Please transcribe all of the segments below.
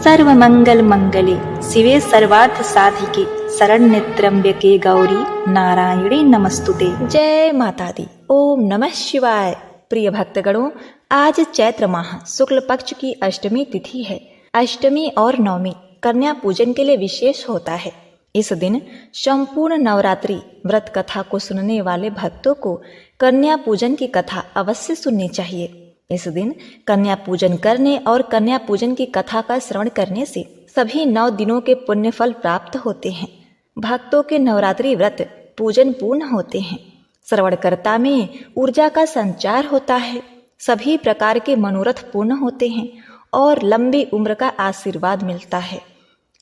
सर्वमंगल मंगले शिवे सर्वार्थ साधिके शरण्ये त्र्यंबके गौरी नारायणी नमस्तुते। जय माता दी। ओम नमः शिवाय। प्रिय भक्तगणों, आज चैत्र माह शुक्ल पक्ष की अष्टमी तिथि है। अष्टमी और नवमी कन्या पूजन के लिए विशेष होता है। इस दिन संपूर्ण नवरात्रि व्रत कथा को सुनने वाले भक्तों को कन्या पूजन की कथा अवश्य सुननी चाहिए। इस दिन कन्या पूजन करने और कन्या पूजन की कथा का श्रवण करने से सभी 9 दिनों के पुण्य फल प्राप्त होते हैं। भक्तों के नवरात्रि व्रत पूजन पूर्ण होते हैं। श्रवणकर्ता में ऊर्जा का संचार होता है। सभी प्रकार के मनोरथ पूर्ण होते हैं और लंबी उम्र का आशीर्वाद मिलता है।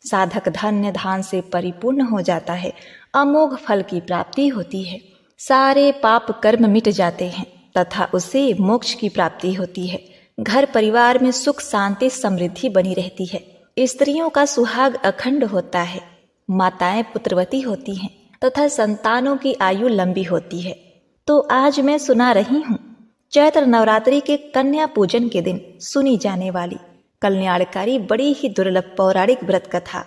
साधक धन्य धान से परिपूर्ण हो जाता है। अमोघ फल की प्राप्ति होती है। सारे पाप कर्म मिट जाते हैं तथा उसे मोक्ष की प्राप्ति होती है। घर परिवार में सुख शांति समृद्धि बनी रहती है। स्त्रियों का सुहाग अखंड होता है। माताएं पुत्रवती होती हैं तथा संतानों की आयु लंबी होती है। तो आज मैं सुना रही हूँ चैत्र नवरात्रि के कन्या पूजन के दिन सुनी जाने वाली कल्याणकारी बड़ी ही दुर्लभ पौराणिक व्रत कथा,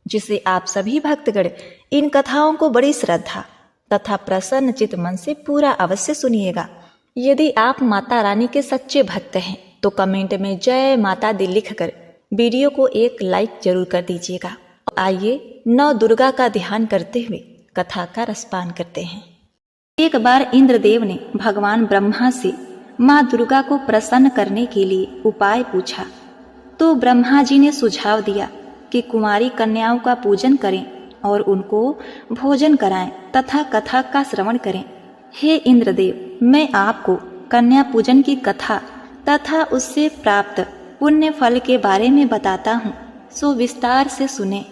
जिसे आप सभी भक्तगण इन कथाओं को बड़ी श्रद्धा तथा प्रसन्न चित मन से पूरा अवश्य सुनिएगा। यदि आप माता रानी के सच्चे भक्त हैं तो कमेंट में जय माता दी लिखकर वीडियो को एक लाइक जरूर कर दीजिएगा। आइए नौ दुर्गा का ध्यान करते हुए कथा का रसपान करते हैं। एक बार इंद्रदेव ने भगवान ब्रह्मा से माँ दुर्गा को प्रसन्न करने के लिए उपाय पूछा, तो ब्रह्मा जी ने सुझाव दिया कि कुमारी कन्याओं का पूजन करें और उनको भोजन कराएं तथा कथा का श्रवण करें। हे इंद्रदेव, मैं आपको कन्या पूजन की कथा तथा उससे प्राप्त पुण्य फल के बारे में बताता हूँ, सो विस्तार से सुने।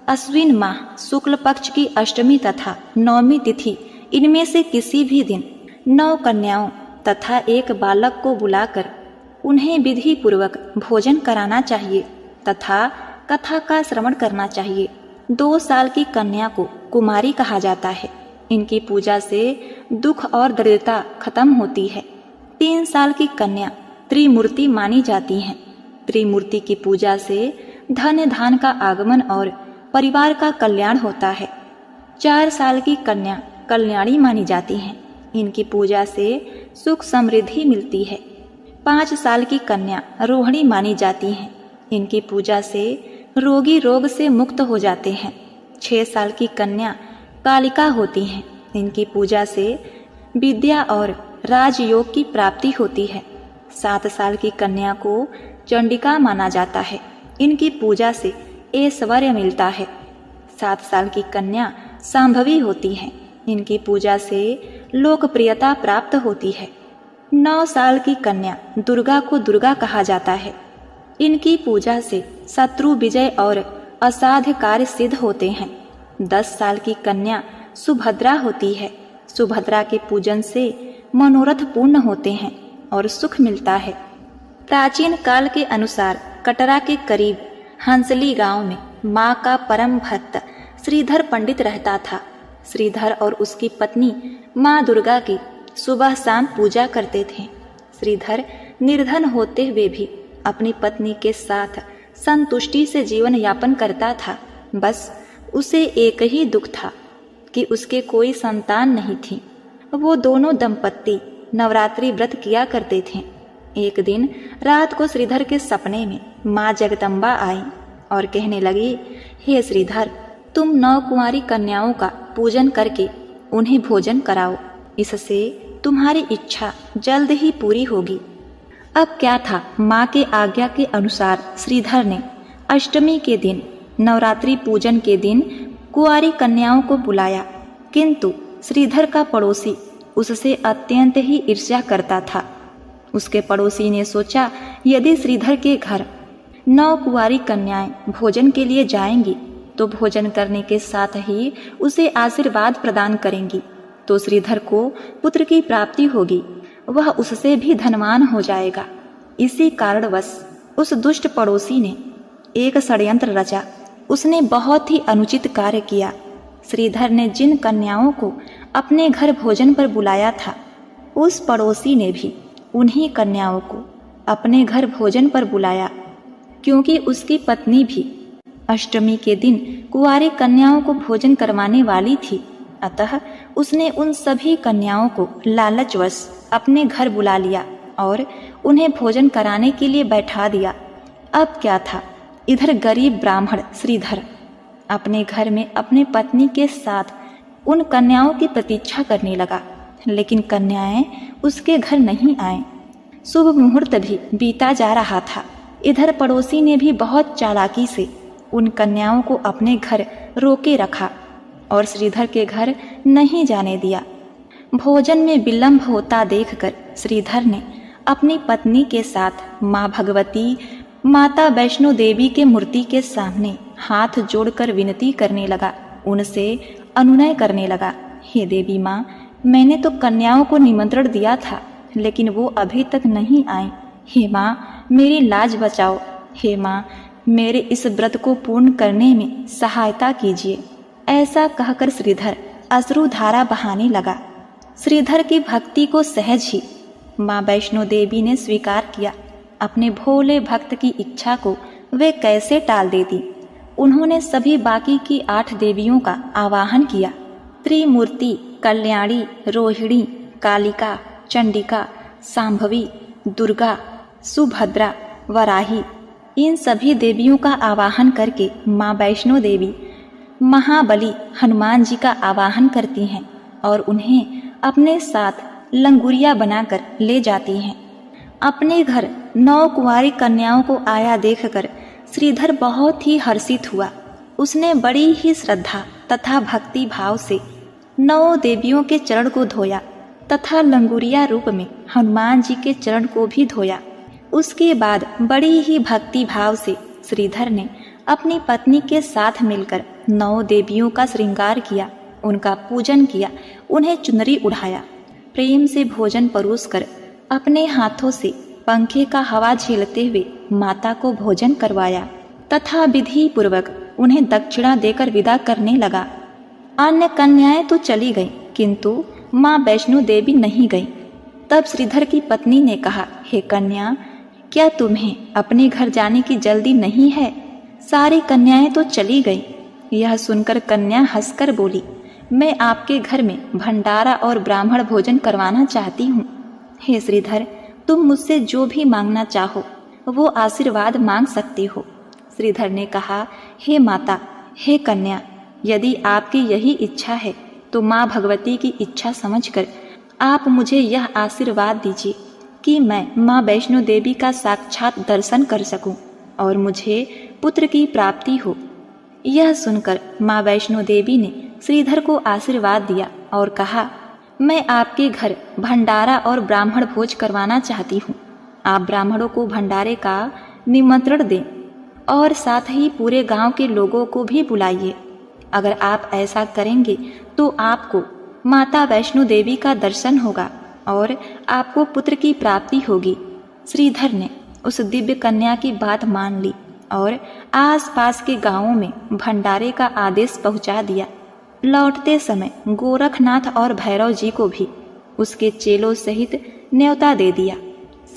अश्विन माह शुक्ल पक्ष की अष्टमी तथा नवमी तिथि, इनमें से किसी भी दिन 9 कन्याओं तथा एक बालक को बुलाकर उन्हें विधि पूर्वक भोजन कराना चाहिए तथा कथा का श्रवण करना चाहिए। 2 साल की कन्या को कुमारी कहा जाता है। इनकी पूजा से दुख और दरिद्रता खत्म होती है। 3 साल की कन्या त्रिमूर्ति मानी जाती हैं। त्रिमूर्ति की पूजा से धन धान का आगमन और परिवार का कल्याण होता है। 4 साल की कन्या कल्याणी मानी जाती हैं। इनकी पूजा से सुख समृद्धि मिलती है। 5 साल की कन्या रोहिणी मानी जाती हैं। इनकी पूजा से रोगी रोग से मुक्त हो जाते हैं। 6 साल की कन्या कालिका होती हैं। इनकी पूजा से विद्या और राजयोग की प्राप्ति होती है। 7 साल की कन्या को चंडिका माना जाता है। इनकी पूजा से ऐश्वर्य मिलता है। 7 साल की कन्या सांभवी होती है। इनकी पूजा से लोकप्रियता प्राप्त होती है। 9 साल की कन्या दुर्गा को दुर्गा कहा जाता है। इनकी पूजा से शत्रु विजय और असाध्य कार्य सिद्ध होते हैं। 10 साल की कन्या सुभद्रा होती है। सुभद्रा के पूजन से मनोरथ पूर्ण होते हैं और सुख मिलता है। प्राचीन काल के अनुसार कटरा के करीब हंसली गांव में माँ का परम भक्त श्रीधर पंडित रहता था। श्रीधर और उसकी पत्नी माँ दुर्गा की सुबह शाम पूजा करते थे। श्रीधर निर्धन होते हुए भी अपनी पत्नी के साथ संतुष्टि से जीवन यापन करता था। बस उसे एक ही दुख था कि उसके कोई संतान नहीं थी। वो दोनों दंपत्ति नवरात्रि व्रत किया करते थे। एक दिन रात को श्रीधर के सपने में माँ जगदम्बा आई और कहने लगी, हे श्रीधर, तुम 9 कुंवारी कन्याओं का पूजन करके उन्हें भोजन कराओ। इससे तुम्हारी इच्छा जल्द ही पूरी होगी। अब क्या था, माँ के आज्ञा के अनुसार श्रीधर ने अष्टमी के दिन नवरात्रि पूजन के दिन कुंवारी कन्याओं को बुलाया, किंतु श्रीधर का पड़ोसी उससे अत्यंत ही ईर्ष्या करता था। उसके पड़ोसी ने सोचा, यदि श्रीधर के घर 9 कुंवारी कन्याएं भोजन के लिए जाएंगी तो भोजन करने के साथ ही उसे आशीर्वाद प्रदान करेंगी, तो श्रीधर को पुत्र की प्राप्ति होगी। वह उससे भी धनवान हो जाएगा। इसी कारणवश उस दुष्ट पड़ोसी ने एक षड्यंत्र रचा। उसने बहुत ही अनुचित कार्य किया। श्रीधर ने जिन कन्याओं को अपने घर भोजन पर बुलाया था, उस पड़ोसी ने भी उन्हीं कन्याओं को अपने घर भोजन पर बुलाया। क्योंकि उसकी पत्नी भी अष्टमी के दिन कुंवारी कन्याओं को भोजन करवाने वाली थी। अतः उसने उन सभी कन्याओं को लालचवश अपने घर बुला लिया और उन्हें भोजन कराने के लिए बैठा दिया। अब क्या था, इधर गरीब ब्राह्मण श्रीधर अपने घर में अपने पत्नी के साथ उन कन्याओं की प्रतीक्षा करने लगा, लेकिन कन्याएं उसके घर नहीं आए। शुभ मुहूर्त भी बीता जा रहा था। इधर पड़ोसी ने भी बहुत चालाकी से उन कन्याओं को अपने घर रोके रखा और श्रीधर के घर नहीं जाने दिया। भोजन में विलंब होता देखकर श्रीधर ने अपनी पत्नी के साथ माँ भगवती, माता वैष्णो देवी के मूर्ति के सामने हाथ जोड़कर विनती करने लगा, उनसे अनुनय करने लगा, हे देवी माँ, मैंने तो कन्याओं को निमंत्रण दिया था, लेकिन वो अभी तक नहीं आई। हे माँ, मेरी लाज बचाओ। हे माँ, मेरे इस व्रत को पूर्ण करने में सहायता कीजिए। ऐसा कहकर श्रीधर अश्रुधारा बहाने लगा। श्रीधर की भक्ति को सहज ही माँ वैष्णो देवी ने स्वीकार किया। अपने भोले भक्त की इच्छा को वे कैसे टाल देती। उन्होंने सभी बाकी की 8 देवियों का आवाहन किया। त्रिमूर्ति, कल्याणी, रोहिणी, कालिका, चंडिका, सांभवी, दुर्गा, सुभद्रा, वराही, इन सभी देवियों का आवाहन करके माँ वैष्णो देवी महाबली हनुमान जी का आवाहन करती हैं और उन्हें अपने साथ लंगुरिया बनाकर ले जाती हैं। अपने घर 9 कुंवारी कन्याओं को आया देखकर श्रीधर बहुत ही हर्षित हुआ। उसने बड़ी ही श्रद्धा तथा भक्ति भाव से 9 देवियों के चरण को धोया तथा लंगुरिया रूप में हनुमान जी के चरण को भी धोया। उसके बाद बड़ी ही भक्ति भाव से श्रीधर ने अपनी पत्नी के साथ मिलकर 9 देवियों का श्रृंगार किया, उनका पूजन किया, उन्हें चुनरी उठाया, प्रेम से भोजन परोसकर अपने हाथों से पंखे का हवा झेलते हुए माता को भोजन करवाया तथा विधि पूर्वक उन्हें दक्षिणा देकर विदा करने लगा। अन्य कन्याएं तो चली गईं, किंतु माँ वैष्णो देवी नहीं गई। तब श्रीधर की पत्नी ने कहा, हे कन्या, क्या तुम्हें अपने घर जाने की जल्दी नहीं है? सारी कन्याएं तो चली गई। यह सुनकर कन्या हंसकर बोली, मैं आपके घर में भंडारा और ब्राह्मण भोजन करवाना चाहती हूँ। हे श्रीधर, तुम मुझसे जो भी मांगना चाहो वो आशीर्वाद मांग सकते हो। श्रीधर ने कहा, हे माता, हे कन्या, यदि आपकी यही इच्छा है तो माँ भगवती की इच्छा समझकर आप मुझे यह आशीर्वाद दीजिए कि मैं माँ वैष्णो देवी का साक्षात दर्शन कर सकूं और मुझे पुत्र की प्राप्ति हो। यह सुनकर माँ वैष्णो देवी ने श्रीधर को आशीर्वाद दिया और कहा, मैं आपके घर भंडारा और ब्राह्मण भोज करवाना चाहती हूँ। आप ब्राह्मणों को भंडारे का निमंत्रण दें और साथ ही पूरे गांव के लोगों को भी बुलाइए। अगर आप ऐसा करेंगे तो आपको माता वैष्णो देवी का दर्शन होगा और आपको पुत्र की प्राप्ति होगी। श्रीधर ने उस दिव्य कन्या की बात मान ली और आसपास के गांवों में भंडारे का आदेश पहुंचा दिया। लौटते समय गोरखनाथ और भैरव जी को भी उसके चेलों सहित न्योता दे दिया।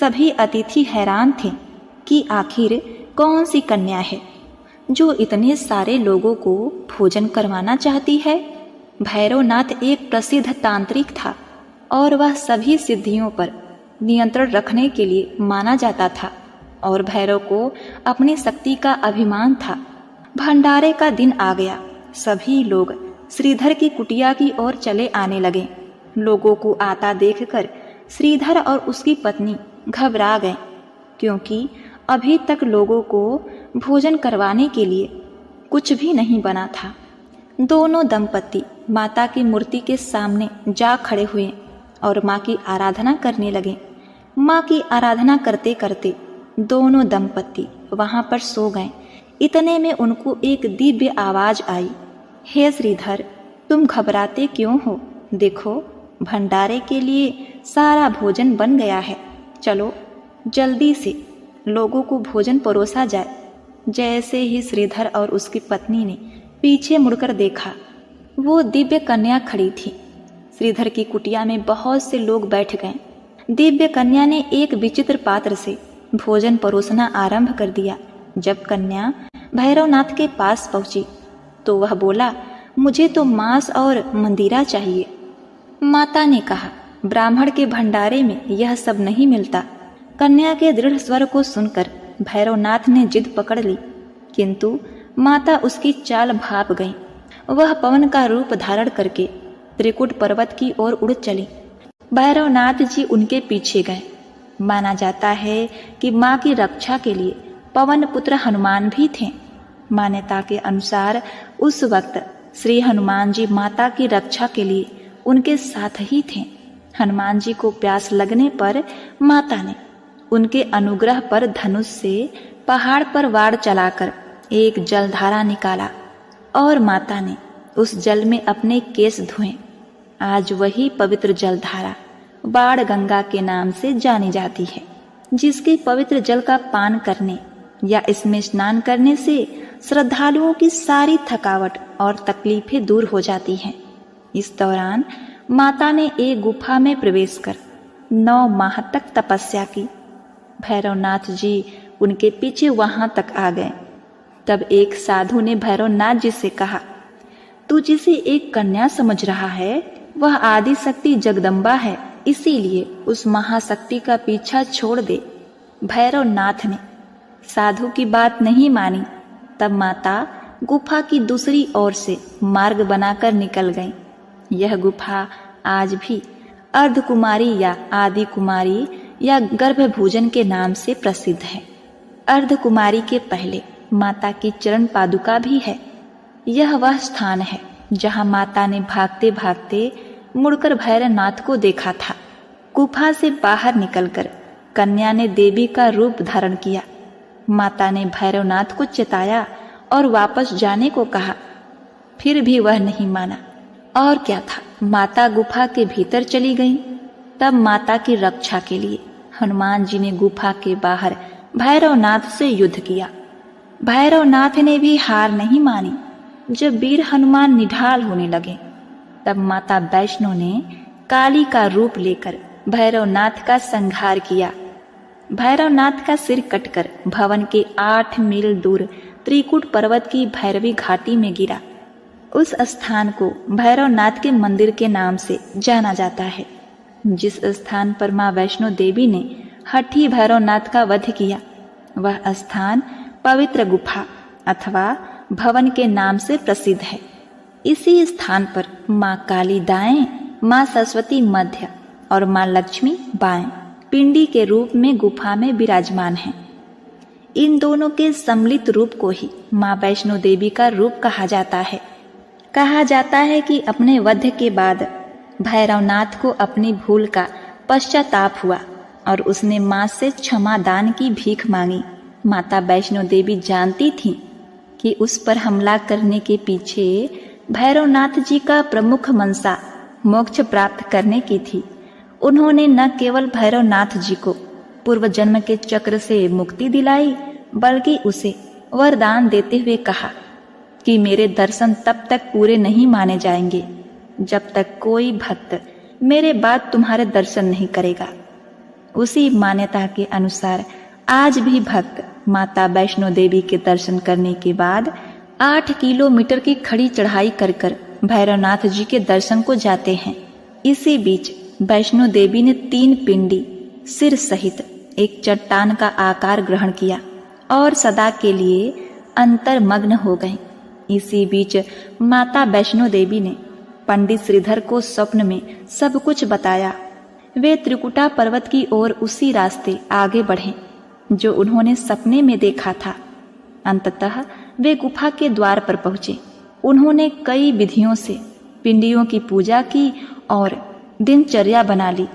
सभी अतिथि हैरान थे कि आखिर कौन सी कन्या है जो इतने सारे लोगों को भोजन करवाना चाहती है। भैरवनाथ एक प्रसिद्ध तांत्रिक था और वह सभी सिद्धियों पर नियंत्रण रखने के लिए माना जाता था और भैरव को अपनी शक्ति का अभिमान था। भंडारे का दिन आ गया। सभी लोग श्रीधर की कुटिया की ओर चले आने लगे। लोगों को आता देखकर श्रीधर और उसकी पत्नी घबरा गए, क्योंकि अभी तक लोगों को भोजन करवाने के लिए कुछ भी नहीं बना था। दोनों दंपति माता की मूर्ति के सामने जा खड़े हुए और माँ की आराधना करने लगे। माँ की आराधना करते करते दोनों दंपति वहाँ पर सो गए। इतने में उनको एक दिव्य आवाज आई, हे श्रीधर, तुम घबराते क्यों हो? देखो, भंडारे के लिए सारा भोजन बन गया है। चलो जल्दी से लोगों को भोजन परोसा जाए। जैसे ही श्रीधर और उसकी पत्नी ने पीछे मुड़कर देखा, वो दिव्य कन्या खड़ी थी। श्रीधर की कुटिया में बहुत से लोग बैठ गए। दिव्य कन्या ने एक विचित्र पात्र से भोजन परोसना आरंभ कर दिया। जब कन्या भैरवनाथ के पास पहुंची तो वह बोला, मुझे तो मांस और मंदिरा चाहिए। माता ने कहा, ब्राह्मण के भंडारे में यह सब नहीं मिलता। कन्या के दृढ़ स्वर को सुनकर भैरवनाथ ने जिद पकड़ ली, किंतु माता उसकी चाल भाप गई। वह पवन का रूप धारण करके त्रिकुट पर्वत की ओर उड़ चली। भैरवनाथ जी उनके पीछे गए। माना जाता है कि माँ की रक्षा के लिए पवन पुत्र हनुमान भी थे। मान्यता के अनुसार उस वक्त श्री हनुमान जी माता की रक्षा के लिए उनके साथ ही थे। हनुमान जी को प्यास लगने पर माता ने उनके अनुग्रह पर धनुष से पहाड़ पर वार चलाकर एक जलधारा निकाला और माता ने उस जल में अपने केस धोए। आज वही पवित्र जलधारा बाण गंगा के नाम से जानी जाती है, जिसके पवित्र जल का पान करने या इसमें स्नान करने से श्रद्धालुओं की सारी थकावट और तकलीफें दूर हो जाती हैं। इस दौरान माता ने एक गुफा में प्रवेश कर 9 माह तक तपस्या की। भैरवनाथ जी उनके पीछे वहां तक आ गए। तब एक साधु ने भैरवनाथ जी से कहा, तू जिसे एक कन्या समझ रहा है वह आदि शक्ति जगदम्बा है, इसीलिए उस महाशक्ति का पीछा छोड़ दे। भैरवनाथ ने साधु की बात नहीं मानी। तब माता गुफा की दूसरी ओर से मार्ग बनाकर निकल गई। यह गुफा आज भी अर्धकुमारी या आदि कुमारी या गर्भभूजन के नाम से प्रसिद्ध है। अर्धकुमारी के पहले माता की चरण पादुका भी है। यह वह स्थान है जहां माता ने भागते भागते मुड़कर भैरवनाथ को देखा था। गुफा से बाहर निकलकर कन्या ने देवी का रूप धारण किया। माता ने भैरवनाथ को चिताया और वापस जाने को कहा, फिर भी वह नहीं माना। और क्या था, माता गुफा के भीतर चली गई। तब माता की रक्षा के लिए हनुमान जी ने गुफा के बाहर भैरवनाथ से युद्ध किया। भैरवनाथ ने भी हार नहीं मानी। जब वीर हनुमान निढाल होने लगे तब माता वैष्णो ने काली का रूप लेकर भैरवनाथ का संहार किया। भैरवनाथ का सिर कटकर भवन के 8 मील दूर त्रिकुट पर्वत की भैरवी घाटी में गिरा। उस स्थान को भैरवनाथ के मंदिर के नाम से जाना जाता है। जिस स्थान पर मां वैष्णो देवी ने हठी भैरवनाथ का वध किया, वह स्थान पवित्र गुफा अथवा भवन के नाम से प्रसिद्ध है। इसी स्थान पर मां काली दाएं, मां सरस्वती मध्य और मां लक्ष्मी बाएं पिंडी के रूप में गुफा में विराजमान हैं। इन दोनों के सम्मिलित रूप को ही मां वैष्णो देवी का रूप कहा जाता है। कहा जाता है कि अपने वध के बाद भैरवनाथ को अपनी भूल का पश्चाताप हुआ और उसने मां से क्षमा दान की भीख मांगी। माता वैष्णो देवी जानती थी कि उस पर हमला करने के पीछे भैरवनाथ जी का प्रमुख मंशा मोक्ष प्राप्त करने की थी। उन्होंने न केवल भैरवनाथ जी को पूर्व जन्म के चक्र से मुक्ति दिलाई, बल्कि उसे वरदान देते हुए कहा कि मेरे दर्शन तब तक पूरे नहीं माने जाएंगे जब तक कोई भक्त मेरे बाद तुम्हारे दर्शन नहीं करेगा। उसी मान्यता के अनुसार आज भी भक्त माता वैष्णो देवी के दर्शन करने के बाद 8 किलोमीटर की खड़ी चढ़ाई कर भैरवनाथ जी के दर्शन को जाते हैं। इसी बीच वैष्णो देवी ने 3 पिंडी सिर सहित एक चट्टान का आकार ग्रहण किया और सदा के लिए अंतर्मग्न हो गई। इसी बीच माता वैष्णो देवी ने पंडित श्रीधर को स्वप्न में सब कुछ बताया। वे त्रिकुटा पर्वत की ओर उसी रास्ते आगे बढ़े जो उन्होंने सपने में देखा था। अंततः वे गुफा के द्वार पर पहुंचे। उन्होंने कई विधियों से पिंडियों की पूजा की और दिनचर्या बना ली।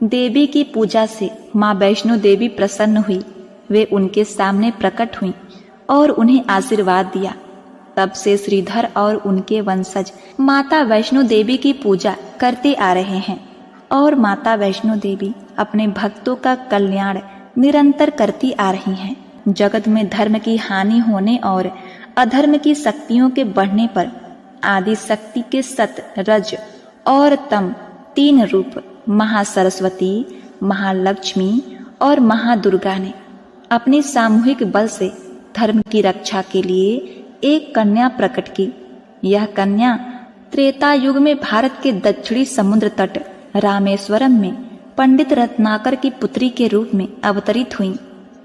देवी की पूजा से मां वैष्णो देवी प्रसन्न हुई। वे उनके सामने प्रकट हुईं और उन्हें आशीर्वाद दिया। तब से श्रीधर और उनके वंशज माता वैष्णो देवी की पूजा करते आ रहे हैं और माता वैष्णो देवी अपने भक्तों का कल्याण निरंतर करती आ रही हैं। जगत में धर्म की हानि होने और अधर्म की शक्तियों के बढ़ने पर आदि शक्ति के सत, रज और तम 3 रूप महासरस्वती, महालक्ष्मी और महादुर्गा ने अपने सामूहिक बल से धर्म की रक्षा के लिए एक कन्या प्रकट की। यह कन्या त्रेता युग में भारत के दक्षिणी समुद्र तट रामेश्वरम में पंडित रत्नाकर की पुत्री के रूप में अवतरित हुई।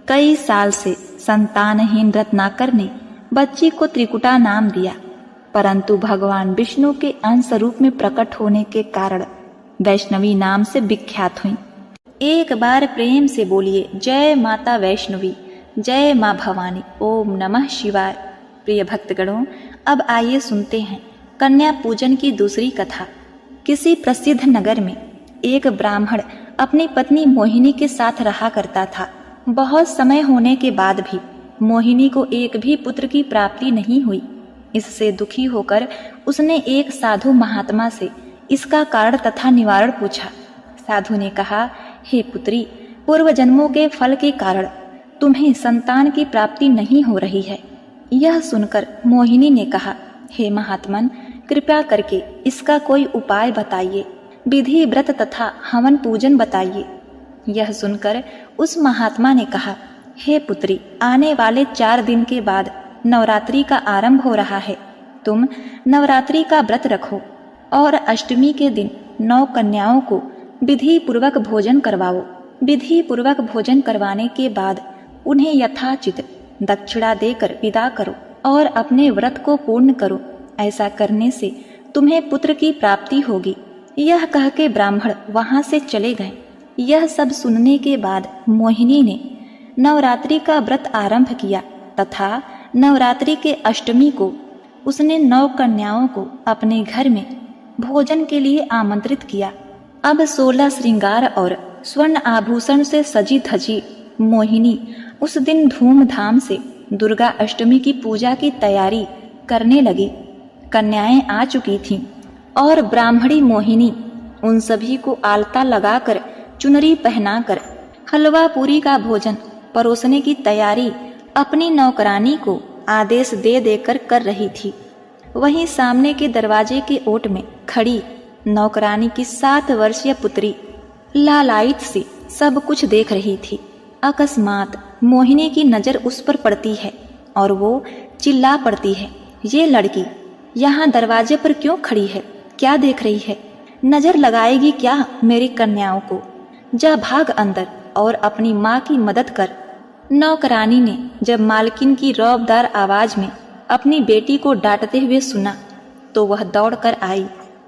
कई साल से संतानहीन रत्नाकर ने बच्ची को त्रिकुटा नाम दिया, परंतु भगवान विष्णु के अंश रूप में प्रकट होने के कारण वैष्णवी नाम से विख्यात हुई। एक बार प्रेम से बोलिए, जय माता वैष्णवी, जय माँ भवानी, ओम नमः शिवाय। प्रिय भक्तगणों, अब आइए सुनते हैं कन्या पूजन की दूसरी कथा। किसी प्रसिद्ध नगर में एक ब्राह्मण अपनी पत्नी मोहिनी के साथ रहा करता था। बहुत समय होने के बाद भी मोहिनी को एक भी पुत्र की प्राप्ति नहीं हुई। इससे दुखी होकर उसने एक साधु महात्मा से इसका कारण तथा निवारण पूछा। साधु ने कहा, हे पुत्री, पूर्व जन्मों के फल के कारण तुम्हें संतान की प्राप्ति नहीं हो रही है। यह सुनकर मोहिनी ने कहा, हे महात्मन, कृपया करके इसका कोई उपाय बताइए, विधि व्रत तथा हवन पूजन बताइए। यह सुनकर उस महात्मा ने कहा, हे पुत्री, आने वाले 4 दिन के बाद नवरात्रि का आरंभ हो रहा है। तुम नवरात्रि का व्रत रखो और अष्टमी के दिन 9 कन्याओं को विधि पूर्वक भोजन करवाओ। विधि पूर्वक भोजन करवाने के बाद उन्हें यथाचित दक्षिणा देकर विदा करो और अपने व्रत को पूर्ण करो। ऐसा करने से तुम्हें पुत्र की प्राप्ति होगी। यह कह के ब्राह्मण वहां से चले गए। यह सब सुनने के बाद मोहिनी ने नवरात्रि का व्रत आरंभ किया तथा नवरात्रि के अष्टमी को उसने 9 कन्याओं को अपने घर में भोजन के लिए आमंत्रित किया। अब 16 श्रृंगार और स्वर्ण आभूषण से सजी धजी मोहिनी उस दिन धूमधाम से दुर्गा अष्टमी की पूजा की तैयारी करने लगी। कन्याएं आ चुकी थीं और ब्राह्मणी मोहिनी उन सभी को आलता लगाकर, चुनरी पहनाकर, हलवा पूरी का भोजन परोसने की तैयारी अपनी नौकरानी को आदेश दे देकर कर रही थी। वहीं सामने के दरवाजे के ओट में खड़ी नौकरानी की 7 वर्षीय पुत्री लालायित से सब कुछ देख रही थी। अकस्मात मोहिनी की नजर उस पर पड़ती है और वो चिल्ला पड़ती है, ये लड़की यहाँ दरवाजे पर क्यों खड़ी है? क्या देख रही है? नजर लगाएगी क्या मेरी कन्याओं को? जा भाग अंदर और अपनी माँ की मदद कर। नौकरानी ने जब मालकिन की रौबदार आवाज में अपनी बेटी को डांटते हुए सुना तो वह दौड़कर आई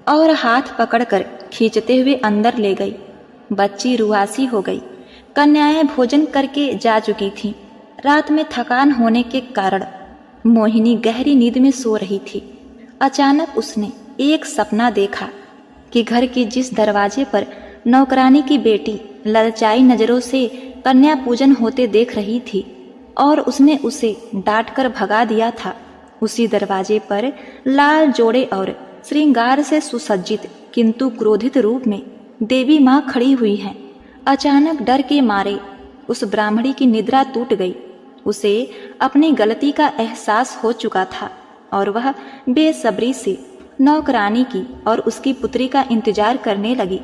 और हाथ पकड़कर खींचते हुए अंदर ले गई। बच्ची रुआसी हो गई। कन्याएं भोजन करके जा चुकी थीं। रात में थकान होने के कारण मोहिनी गहरी नींद में सो रही थी। अचानक उसने एक सपना देखा कि घर के जिस दरवाजे पर नौकरानी की बेटी ललचाई नजरों से कन्या पूजन होते देख रही थी और उसने उसे डांटकर भगा दिया था, उसी दरवाजे पर लाल जोड़े और श्रृंगार से सुसज्जित किंतु क्रोधित रूप में देवी माँ खड़ी हुई हैं। अचानक डर के मारे उस ब्राह्मणी की निद्रा टूट गई। उसे अपनी गलती का एहसास हो चुका था और वह बेसब्री से नौकरानी की और उसकी पुत्री का इंतजार करने लगी।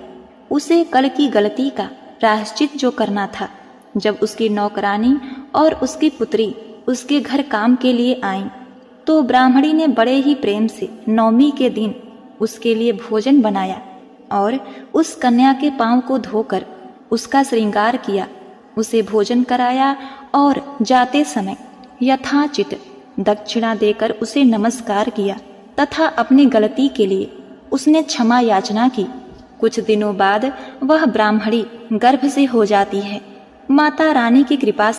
उसे कल की गलती का प्रायश्चित जो करना था। जब उसकी नौकरानी और उसकी पुत्री उसके घर काम के लिए आईं, तो ब्राह्मणी ने बड़े ही प्रेम से 9वीं के दिन उसके लिए भोजन बनाया और उस कन्या के पांव को धोकर उसका श्रृंगार किया, उसे भोजन कराया और जाते समय यथाचित दक्षिणा देकर उसे नमस्कार किया तथा अपनी गलती के लिए उसने क्षमा याचना की। कुछ दिनों बाद वह ब्राह्मणी गर्भ से हो जाती है। माता रानी की कृपा